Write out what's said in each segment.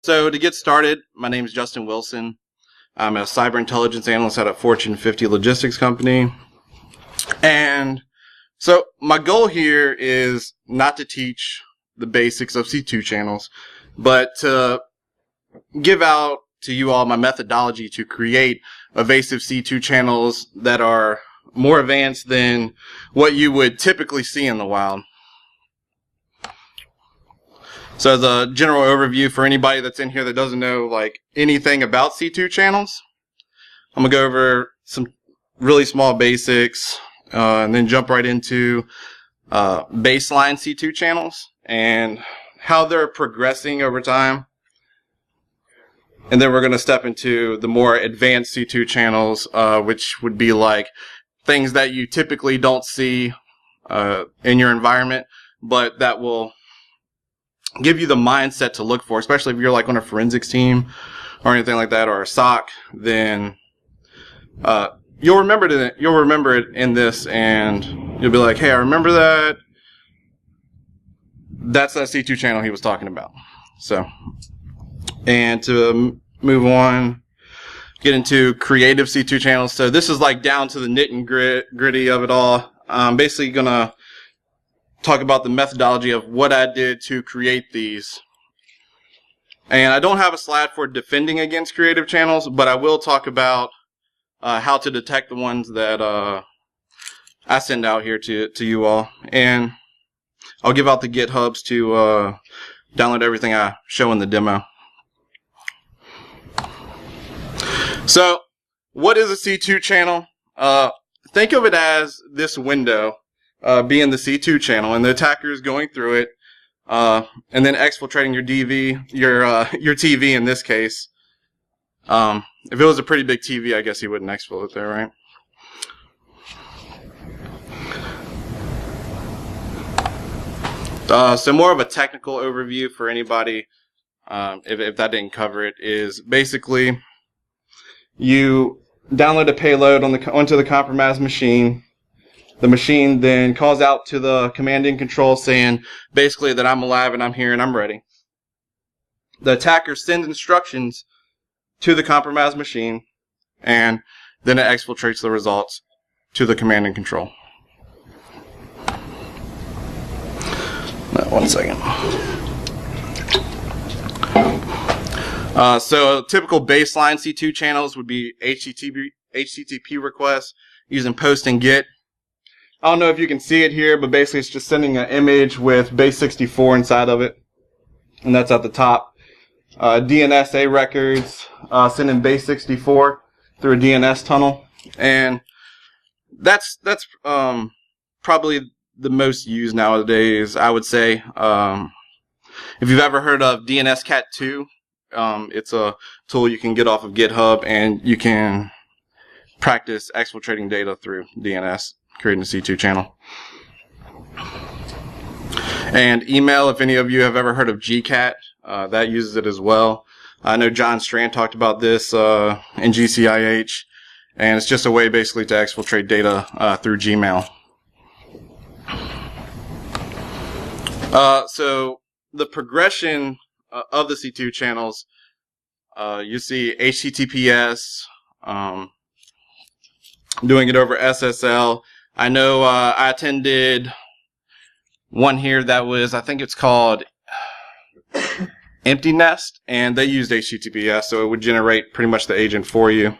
So to get started, my name is Justin Wilson. I'm a cyber intelligence analyst at a Fortune 50 logistics company. And so my goal here is not to teach the basics of C2 channels, but to give out to you all my methodology to create evasive C2 channels that are more advanced than what you would typically see in the wild. So as a general overview for anybody that's in here that doesn't know like anything about C2 channels, I'm going to go over some really small basics and then jump right into baseline C2 channels and how they're progressing over time. And then we're going to step into the more advanced C2 channels, which would be like things that you typically don't see in your environment, but that will give you the mindset to look for, especially if you're like on a forensics team or anything like that, or a SOC. Then you'll remember it in this, and you'll be like, "Hey, I remember that. That's that C2 channel he was talking about." So, and to move on, get into creative C2 channels. So this is like down to the nit and gritty of it all. I'm basically gonna talk about the methodology of what I did to create these. And I don't have a slide for defending against creative channels, but I will talk about how to detect the ones that I send out here to you all. And I'll give out the GitHubs to download everything I show in the demo. So, what is a C2 channel? Think of it as this window being the C2 channel, and the attacker is going through it, and then exfiltrating your your TV in this case. If it was a pretty big TV, I guess he wouldn't exfiltrate there, right? So more of a technical overview for anybody, if that didn't cover it, is basically you download a payload onto the compromised machine. The machine then calls out to the command and control saying basically that I'm alive and I'm here and I'm ready. The attacker sends instructions to the compromised machine, and then it exfiltrates the results to the command and control. One second. So typical baseline C2 channels would be HTTP requests using post and get. I don't know if you can see it here, but basically it's just sending an image with base 64 inside of it, and that's at the top. DNS records, sending base 64 through a DNS tunnel, and that's probably the most used nowadays, I would say. If you've ever heard of DNS Cat 2, it's a tool you can get off of GitHub, and you can practice exfiltrating data through DNS, creating a C2 channel. And email, if any of you have ever heard of GCAT, that uses it as well. I know John Strand talked about this in GCIH, and it's just a way basically to exfiltrate data through Gmail. So the progression of the C2 channels, you see HTTPS, doing it over SSL. I know I attended one here that was, I think it's called Empty Nest, and they used HTTPS, so it would generate pretty much the agent for you.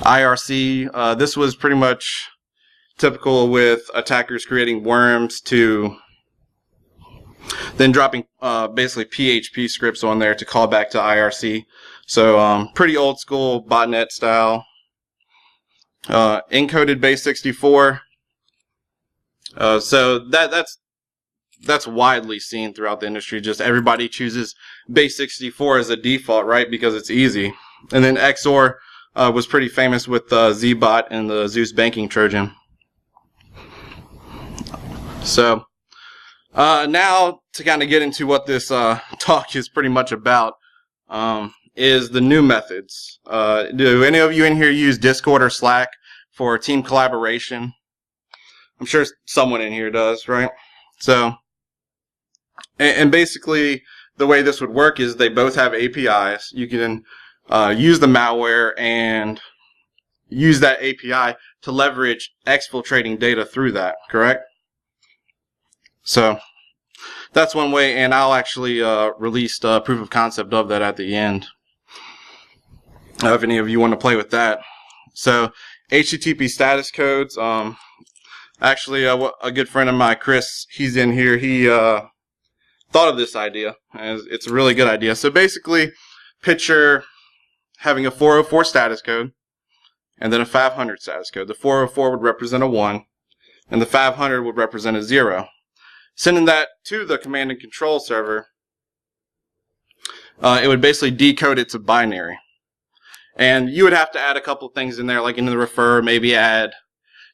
IRC, this was pretty much typical with attackers creating worms to then dropping basically PHP scripts on there to call back to IRC. So pretty old school botnet style. Encoded base 64. So that's widely seen throughout the industry. Just everybody chooses base 64 as a default, right? Because it's easy. And then XOR was pretty famous with ZBot and the Zeus banking Trojan. So now to kind of get into what this talk is pretty much about, is the new methods. Do any of you in here use Discord or Slack for team collaboration? I'm sure someone in here does, right? So, and basically the way this would work is they both have APIs. You can use the malware and use that API to leverage exfiltrating data through that, correct? So that's one way, and I'll actually release proof of concept of that at the end if any of you want to play with that. So HTTP status codes, actually a good friend of mine, Chris, he's in here, he thought of this idea, and it's a really good idea. So basically, picture having a 404 status code and then a 500 status code. The 404 would represent a 1, and the 500 would represent a 0. Sending that to the command and control server, it would basically decode it to binary. And you would have to add a couple things in there, like in the refer, maybe add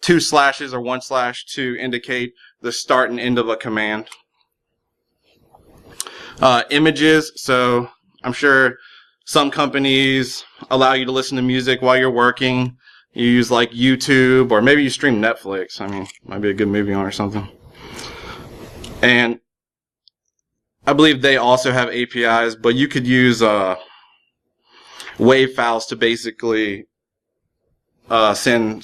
2 slashes or 1 slash to indicate the start and end of a command. Images, so I'm sure some companies allow you to listen to music while you're working. You use like YouTube, or maybe you stream Netflix. I mean, might be a good movie on or something. And I believe they also have APIs, but you could use WAV files to basically send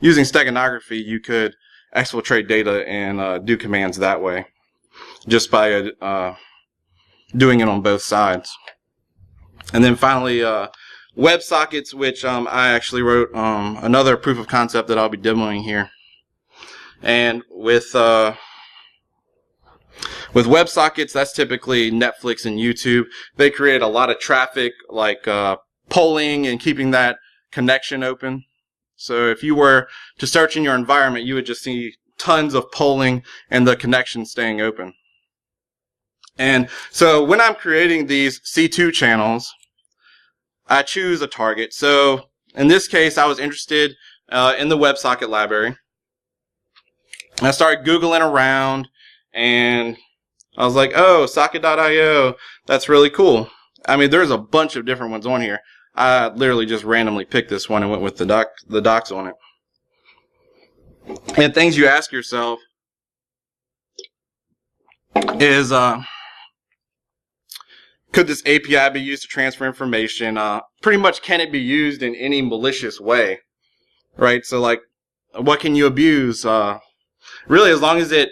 using steganography. You could exfiltrate data and do commands that way, just by doing it on both sides. And then finally, WebSockets, which I actually wrote another proof of concept that I'll be demoing here. And with WebSockets, that's typically Netflix and YouTube. They create a lot of traffic, like polling and keeping that connection open. So if you were to search in your environment, you would just see tons of polling and the connection staying open. And so when I'm creating these C2 channels, I choose a target. So in this case, I was interested in the WebSocket library. I started Googling around, and I was like, oh, socket.io, that's really cool. I mean, there's a bunch of different ones on here. I literally just randomly picked this one and went with the docs on it. And things you ask yourself is, could this API be used to transfer information? Pretty much, can it be used in any malicious way? Right? So, like, what can you abuse? Really, as long as it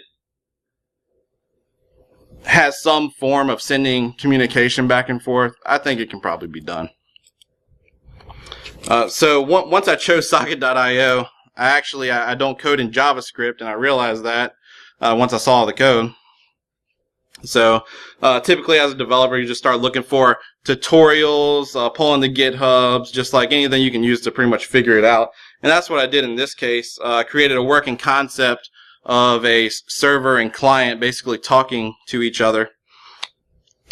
has some form of sending communication back and forth, I think it can probably be done. So once I chose socket.io, I don't code in JavaScript, and I realized that once I saw the code. So typically as a developer, you just start looking for tutorials, pulling the GitHubs, just like anything you can use to pretty much figure it out. And that's what I did in this case. I created a working concept of a server and client basically talking to each other.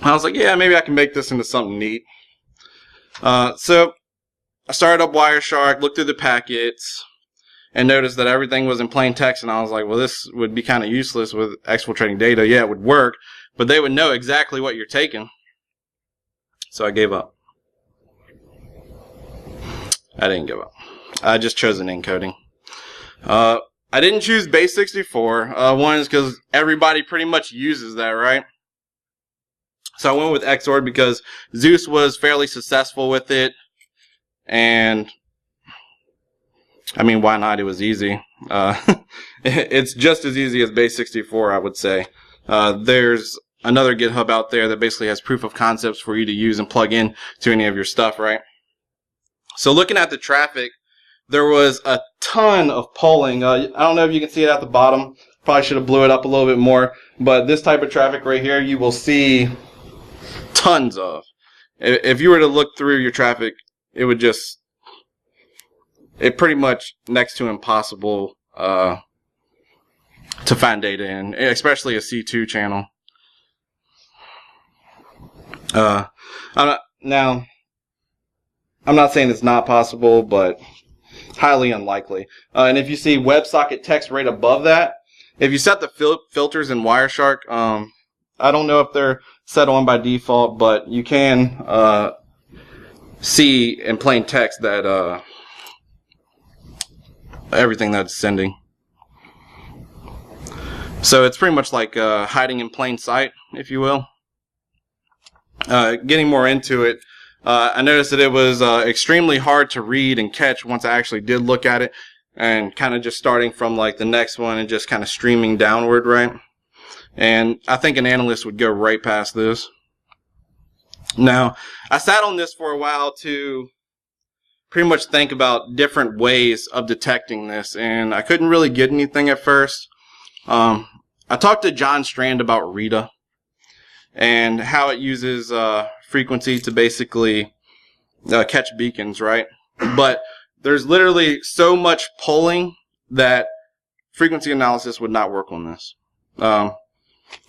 I was like, yeah, maybe I can make this into something neat. So I started up Wireshark, looked through the packets, and noticed that everything was in plain text, and I was like, well, this would be kind of useless with exfiltrating data. Yeah, it would work, but they would know exactly what you're taking. So I gave up. I didn't give up. I just chose an encoding. I didn't choose base64. One is because everybody pretty much uses that, right? So I went with Xord because Zeus was fairly successful with it, and I mean, why not? It was easy. It's just as easy as base64, I would say. There's another GitHub out there that basically has proof of concepts for you to use and plug in to any of your stuff, right? So looking at the traffic, there was a ton of polling. I don't know if you can see it at the bottom. Probably should have blew it up a little bit more. But this type of traffic right here, you will see tons of. If you were to look through your traffic, it would just... It's pretty much next to impossible to find data in, especially a C2 channel. I'm not saying it's not possible, but highly unlikely. And if you see WebSocket text right above that, if you set the filters in Wireshark, I don't know if they're set on by default, but you can see in plain text that everything that's sending. So it's pretty much like hiding in plain sight, if you will. getting more into it, I noticed that it was extremely hard to read and catch once I actually did look at it, and kind of just starting from like the next one and just kind of streaming downward, right? And I think an analyst would go right past this. Now, I sat on this for a while to pretty much think about different ways of detecting this, and I couldn't really get anything at first. I talked to John Strand about Rita and how it uses frequency to basically catch beacons, right? But there's literally so much polling that frequency analysis would not work on this. And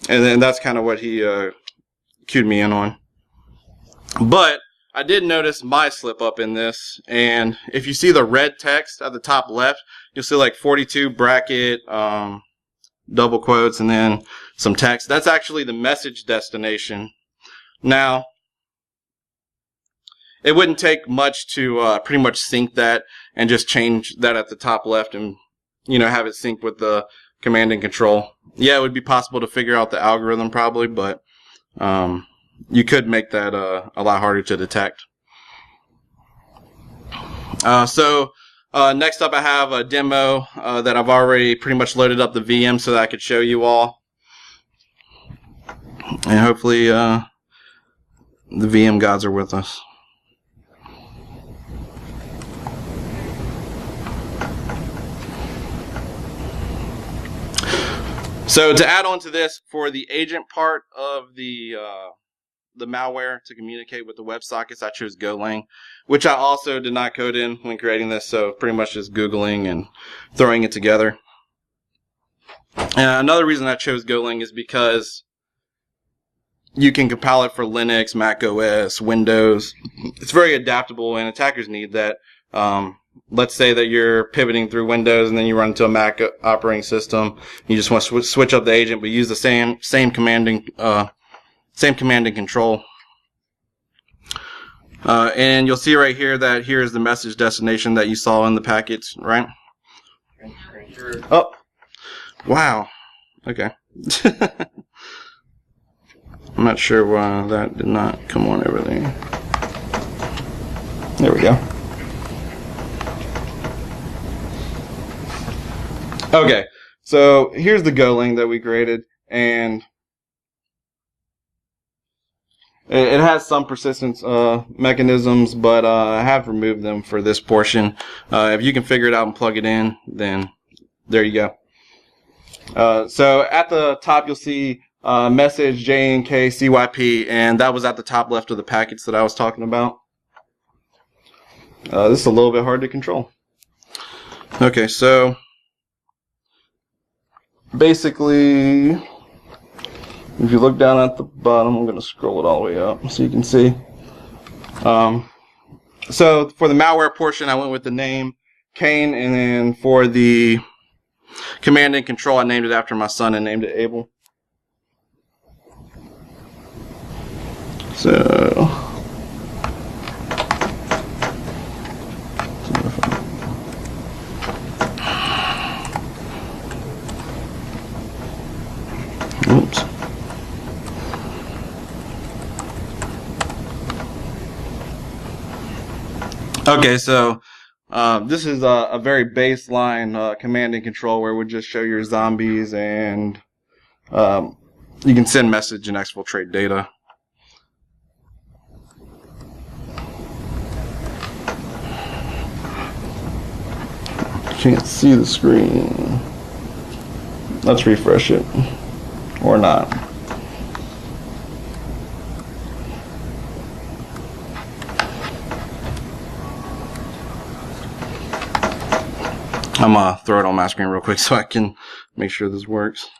then that's kind of what he cued me in on. But I did notice my slip up in this, and if you see the red text at the top left, you'll see like 42 bracket, double quotes, and then some text. That's actually the message destination. Now, it wouldn't take much to pretty much sync that and just change that at the top left and, you know, have it sync with the command and control. Yeah, it would be possible to figure out the algorithm probably, but you could make that a lot harder to detect. So next up I have a demo that I've already pretty much loaded up the VM so that I could show you all. And hopefully the VM gods are with us. So to add on to this, for the agent part of the malware to communicate with the WebSockets, I chose Golang, which I also did not code in when creating this, so pretty much just Googling and throwing it together. And another reason I chose Golang is because you can compile it for Linux, Mac OS, Windows. It's very adaptable, and attackers need that. Let's say that you're pivoting through Windows and then you run into a Mac operating system. You just want to switch up the agent, but use the same command and control. And you'll see right here that here is the message destination that you saw in the packets, right? Oh, wow. Okay. I'm not sure why that did not come on over there. There we go. Okay, so here's the Golang that we created, and it has some persistence mechanisms, but I have removed them for this portion. If you can figure it out and plug it in, then there you go. So at the top you'll see message JNK CYP, and that was at the top left of the packets that I was talking about. This is a little bit hard to control. Okay, so basically, if you look down at the bottom, I'm going to scroll it all the way up so you can see. So for the malware portion, I went with the name Kane, and then for the command and control, I named it after my son and named it Abel. So oops. Okay, so this is a very baseline command and control where it would just show your zombies, and you can send message and exfiltrate data. Can't see the screen. Let's refresh it. Or not. I'm gonna throw it on my screen real quick so I can make sure this works.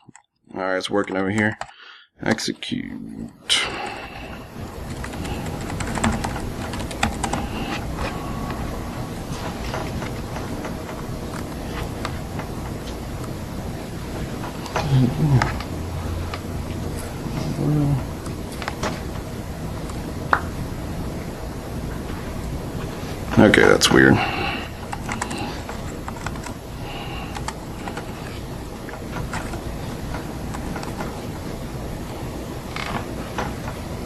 Alright, it's working over here. Execute. Okay, that's weird.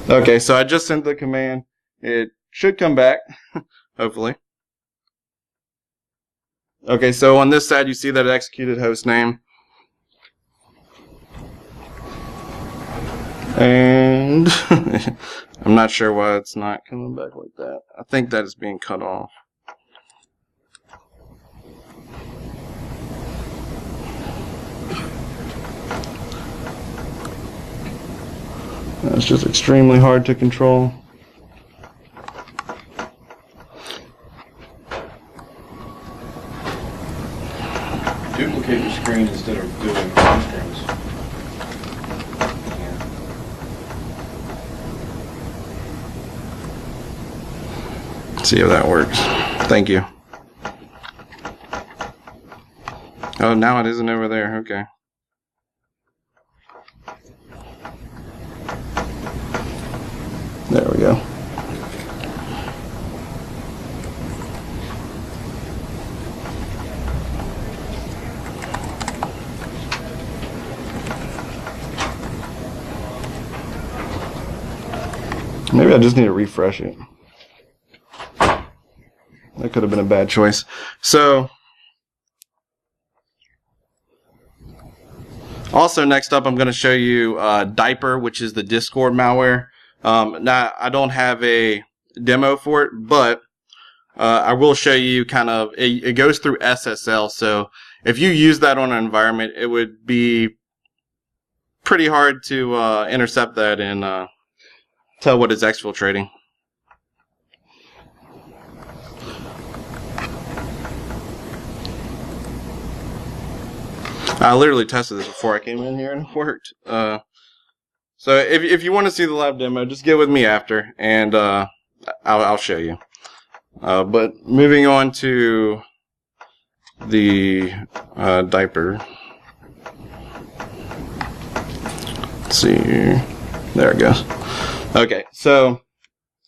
Okay, so I just sent the command. It should come back, hopefully. Okay, so on this side you see that it executed host name. And I'm not sure why it's not coming back like that. I think that is being cut off. It's just extremely hard to control. Duplicate your screen instead of doing two screens. See how that works. Thank you. Oh, now it isn't over there. Okay. There we go. Maybe I just need to refresh it. That could have been a bad choice. So, also next up I'm going to show you Diaper, which is the Discord malware. Now, I don't have a demo for it, but I will show you kind of, it goes through SSL, so if you use that on an environment, it would be pretty hard to intercept that and tell what it's exfiltrating. I literally tested this before I came in here and it worked. So if you want to see the live demo, just get with me after, and I'll show you. But moving on to the Diaper. Let's see here. There it goes. Okay, so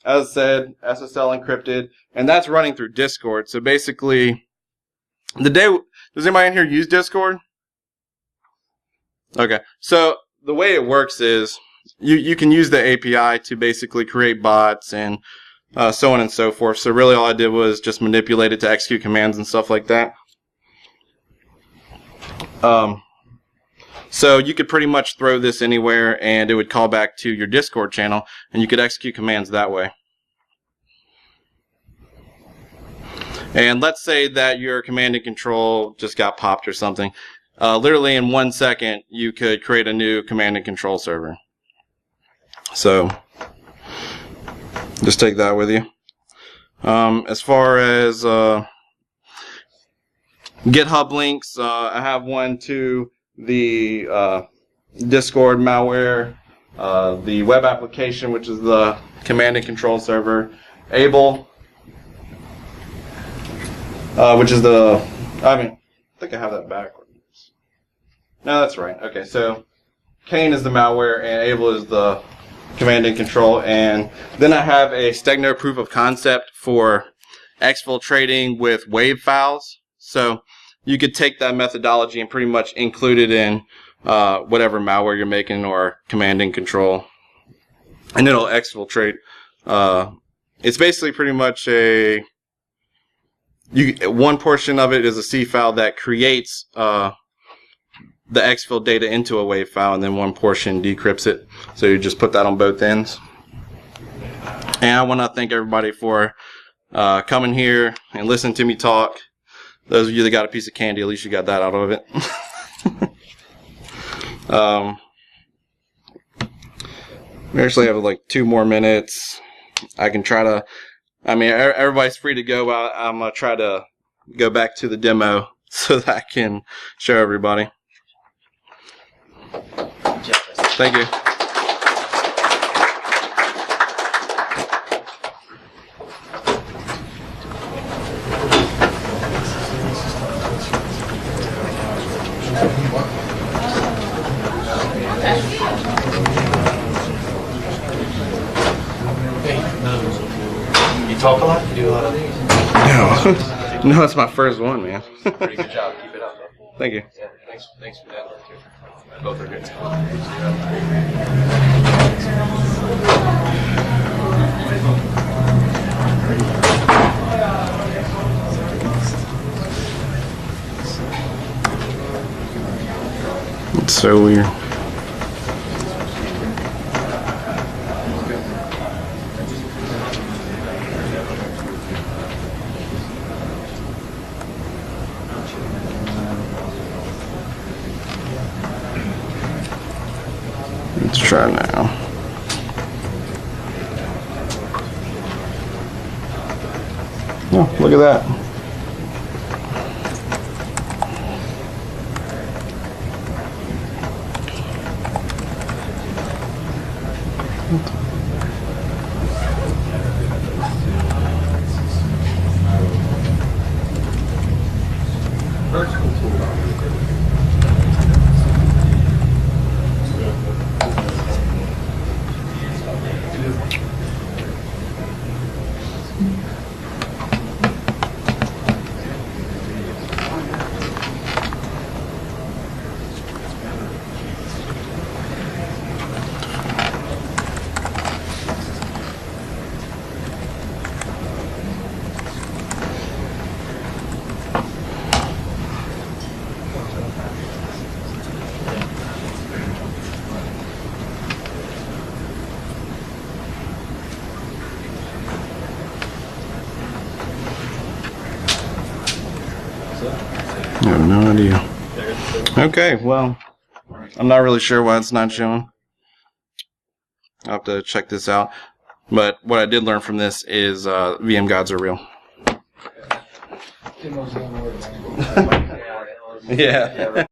as I said, SSL encrypted, and that's running through Discord. So basically, does anybody in here use Discord? Okay, so the way it works is you can use the API to basically create bots and so on and so forth. So really all I did was just manipulate it to execute commands and stuff like that. So you could pretty much throw this anywhere and it would call back to your Discord channel and you could execute commands that way. And let's say that your command and control just got popped or something. Literally in 1 second, you could create a new command and control server. So, just take that with you. As far as GitHub links, I have one to the Discord malware, the web application, which is the command and control server, Able, which is the, I think I have that backwards. No, that's right. Okay, so Kane is the malware and Able is the command and control, and then I have a Stegno proof of concept for exfiltrating with WAV files. So you could take that methodology and pretty much include it in whatever malware you're making or command and control, and it'll exfiltrate. It's basically pretty much one portion of it is a C file that creates the exfil data into a WAV file, and then one portion decrypts it. So you just put that on both ends. And I want to thank everybody for coming here and listening to me talk. Those of you that got a piece of candy, at least you got that out of it. We actually have like 2 more minutes. I can try to, everybody's free to go, but I'm going to try to go back to the demo so that I can show everybody. Thank you. You talk a lot? You do a lot of these? No. No, it's my first one, man. Pretty good job. Keep it up. Thank you. Yeah, thanks for that. Both are good. It's so weird. Let's try now. Oh, look at that. I have no idea. Okay, well, I'm not really sure why it's not showing. I'll have to check this out. But what I did learn from this is VM gods are real. Yeah.